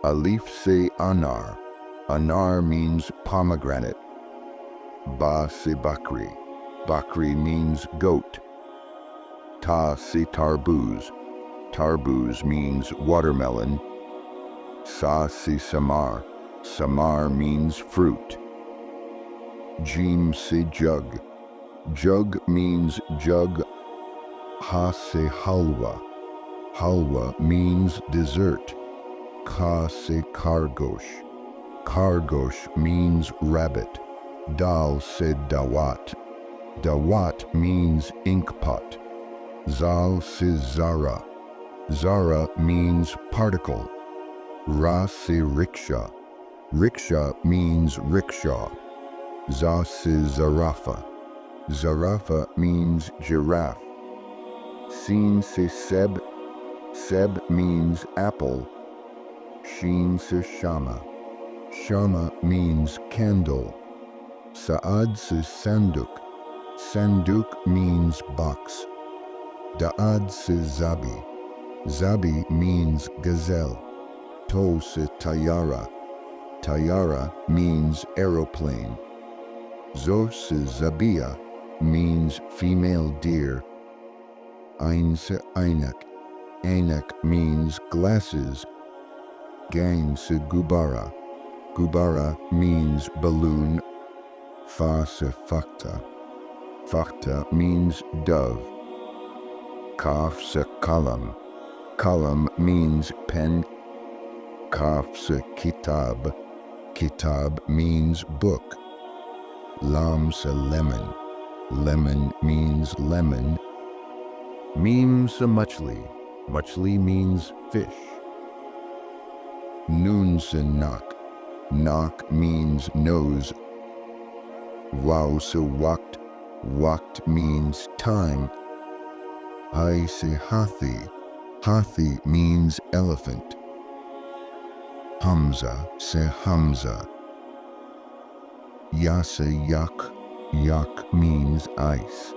Alif se Anar. Anar means pomegranate. Ba se Bakri. Bakri means goat. Ta se Tarbuz. Tarbuz means watermelon. Sa se Samar. Samar means fruit. Jeem se jug. Jug means jug. Ha se halwa. Halwa means dessert. Ka se kargosh. Kargosh means rabbit. Dal se dawat. Dawat means ink pot. Zal se zara. Zara means particle. Ra se rickshaw. Rickshaw means rickshaw. Za se zarafa. Zarafa means giraffe. Sin se seb. Seb means apple. Shin se shama. Shama means candle. Saad se sanduk. Sanduk means box. Daad se zabi. Zabi means gazelle. To se tayara. Tayara means aeroplane. Zo se zabia means female deer. Ain se ainak. Ainak means glasses. Gain se gubara. Gubara means balloon. Fa se fakta. Fakta means dove. Kaf se kalam. Kalam means pen. Kaf se kitab. Kitab means book. Lam se lemon. Lemon means lemon. Mim se machli. Machli means fish. Noon se nak. Nak means nose. Waw se waqt. Waqt means time. Hai se hathi. Hathi means elephant. Hamza se Hamza. Ya se yak. Yak means ice.